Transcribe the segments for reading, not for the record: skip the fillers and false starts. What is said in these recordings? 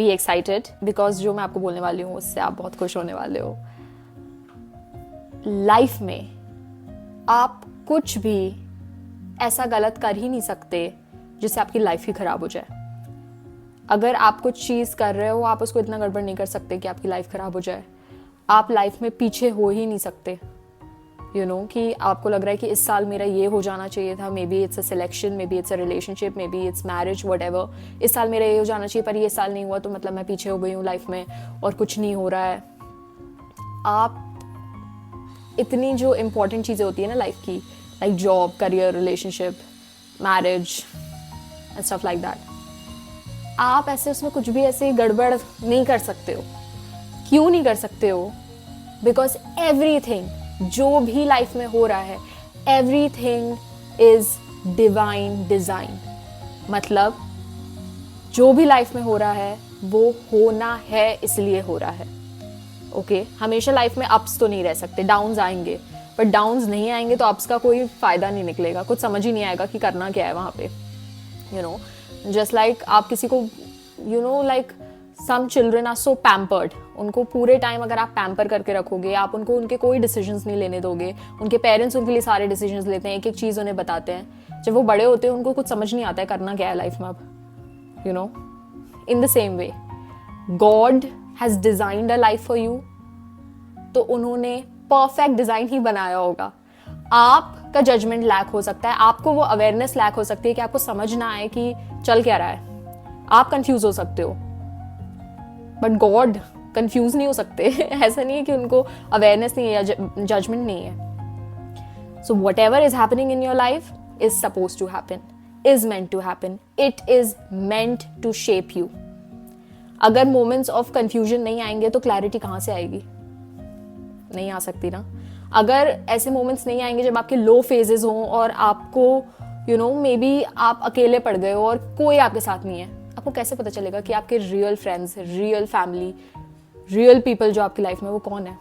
Be excited because जो मैं आपको बोलने वाली हूँ उससे आप बहुत खुश होने वाले हो। लाइफ में आप कुछ भी ऐसा गलत कर ही नहीं सकते जिससे आपकी लाइफ ही खराब हो जाए। अगर आप कुछ चीज़ कर रहे हो आप उसको इतना गड़बड़ नहीं कर सकते कि आपकी लाइफ खराब हो जाए। आप लाइफ में पीछे हो ही नहीं सकते। कि आपको लग रहा है कि इस साल मेरा ये हो जाना चाहिए था, may be it's a selection, may be it's a relationship, may be it's marriage, whatever. इस साल मेरा ये हो जाना चाहिए पर ये साल नहीं हुआ तो मतलब मैं पीछे हो गई हूँ लाइफ में और कुछ नहीं हो रहा है। आप इतनी जो इम्पोर्टेंट चीज़ें होती है ना लाइफ की, like job, career, relationship, marriage and stuff like that, आप ऐसे उसमें कुछ भी ऐसे गड़बड़ नहीं कर सकते हो। क्यों नहीं कर सकते हो? बिकॉज एवरीथिंग जो भी लाइफ में हो रहा है, एवरीथिंग इज डिवाइन डिजाइन। मतलब जो भी लाइफ में हो रहा है वो होना है, इसलिए हो रहा है। ओके, हमेशा लाइफ में अप्स तो नहीं रह सकते, डाउन्स आएंगे, पर डाउन्स नहीं आएंगे तो अप्स का कोई फायदा नहीं निकलेगा, कुछ समझ ही नहीं आएगा कि करना क्या है वहां पे। जस्ट लाइक आप किसी को लाइक सम चिल्ड्रन आर सो पैम्पर्ड, उनको पूरे टाइम अगर आप पैम्पर करके रखोगे, आप उनके कोई डिसीजंस नहीं लेने दोगे, उनके पेरेंट्स उनके लिए सारे डिसीजंस लेते हैं, एक एक चीज़ उन्हें बताते हैं, जब वो बड़े होते हैं उनको कुछ समझ नहीं आता है करना क्या है लाइफ में। अब in the same way God has designed a life for you, तो उन्होंने परफेक्ट डिजाइन ही बनाया होगा। आपका जजमेंट लैक हो सकता है, आपको वो अवेयरनेस लैक हो सकती है कि आपको समझ ना आए कि चल क्या रहा है, आप कंफ्यूज हो सकते हो, बट गॉड कंफ्यूज नहीं हो सकते। ऐसा नहीं है कि उनको अवेयरनेस नहीं है या जजमेंट नहीं है। So whatever is happening in your life is suppose to happen, is meant to happen, it is meant to shape you. अगर मोमेंट्स ऑफ कंफ्यूजन नहीं आएंगे तो क्लैरिटी कहाँ से आएगी? नहीं आ सकती ना। अगर ऐसे मोमेंट्स नहीं आएंगे जब आपके लो फेजेस हों और आपको मे बी आप अकेले पड़ गए हो और कोई आपके साथ नहीं है, आपको कैसे पता चलेगा कि आपके real friends, real family, real people जो आपकी लाइफ में वो कौन है?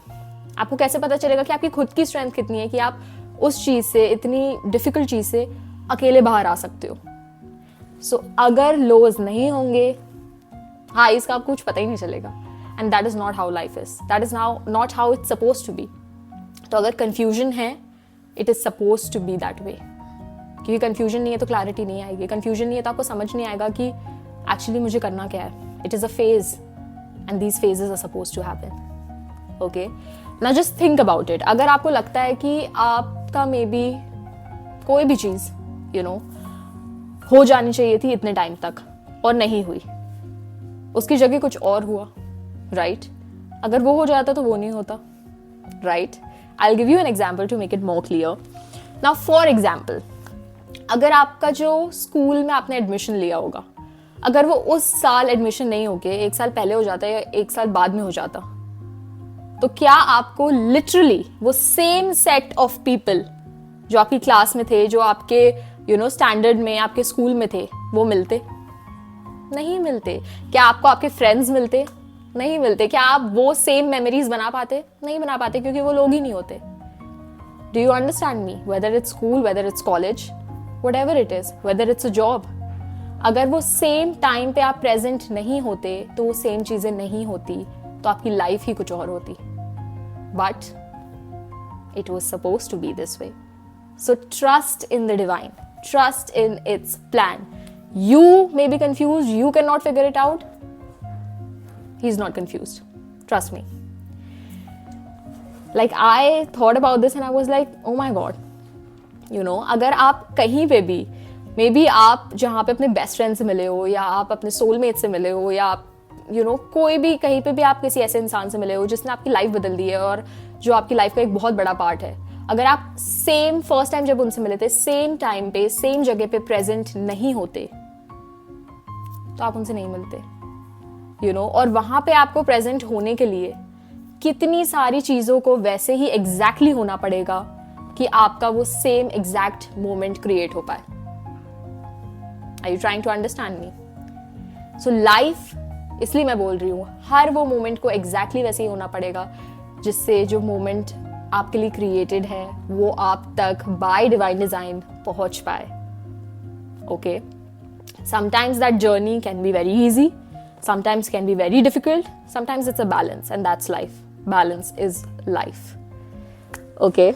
आपको कैसे पता चलेगा कि आपकी खुद की स्ट्रेंथ कितनी है कि आप उस चीज़ से, इतनी डिफिकल्ट चीज़ से अकेले बाहर आ सकते हो? सो अगर लोज नहीं होंगे, हाँ, इसका आपको कुछ पता ही नहीं चलेगा। And that is not how life is, that is not how it's suppose to be. तो अगर कंफ्यूजन है, it is suppose to be that way, क्योंकि कंफ्यूजन नहीं है तो क्लैरिटी नहीं आएगी, कंफ्यूजन नहीं है तो आपको समझ नहीं आएगा कि एक्चुअली मुझे करना क्या है। It is a phase and these phases are suppose to happen. Okay, now just think about it. अगर आपको लगता है कि आपका मे बी कोई भी चीज हो जानी चाहिए थी इतने टाइम तक और नहीं हुई, उसकी जगह कुछ और हुआ, राइट? अगर वो हो जाता तो वो नहीं होता, right? I will give you an example to make it more clear. Now for example, अगर आपका जो स्कूल में आपने एडमिशन लिया होगा, अगर वो उस साल एडमिशन नहीं होके एक साल पहले हो जाता या एक साल बाद में हो जाता, तो क्या आपको लिटरली वो सेम सेट ऑफ पीपल जो आपकी क्लास में थे, जो आपके स्टैंडर्ड में, आपके स्कूल में थे, वो मिलते? नहीं मिलते। क्या आपको आपके फ्रेंड्स मिलते? नहीं मिलते। क्या आप वो सेम मेमोरीज बना पाते? नहीं बना पाते, क्योंकि वो लोग ही नहीं होते। Do you understand me? Whether it's school, whether it's college, whatever it is, whether it's a job, अगर वो सेम टाइम पे आप प्रेजेंट नहीं होते तो वो सेम चीजें नहीं होती, तो आपकी लाइफ ही कुछ और होती। But it was suppose to be this way. So trust in the divine, trust in its plan. You may be confused, you cannot figure it out. He's not confused. Trust me. Like I thought about this and I was like, oh my God. अगर आप कहीं पे भी, may be आप जहाँ पे अपने best friend से मिले हो, या आप अपने सोलमेट से मिले हो, या आप कोई भी कहीं पे भी आप किसी ऐसे इंसान से मिले हो जिसने आपकी लाइफ बदल दी है और जो आपकी लाइफ का एक बहुत बड़ा पार्ट है, अगर आप सेम फर्स्ट टाइम जब उनसे मिले थे, सेम टाइम पे, सेम जगह पे प्रेजेंट नहीं होते, तो आप उनसे नहीं मिलते। और वहां पे आपको प्रेजेंट होने के लिए कितनी सारी चीजों को वैसे ही एग्जैक्टली होना पड़ेगा कि आपका वो सेम एग्जैक्ट मोमेंट क्रिएट हो पाए। Are you trying to understand me? So life, इसलिए मैं बोल रही हूं, हर वो मोमेंट को एग्जैक्टली वैसे ही होना पड़ेगा जिससे जो मोमेंट आपके लिए क्रिएटेड है वो आप तक बाय डिवाइन डिजाइन पहुंच पाए। Okay, sometimes that journey can be very easy, Sometimes can be very difficult, sometimes it's a balance, and that's life. Balance is life. Okay.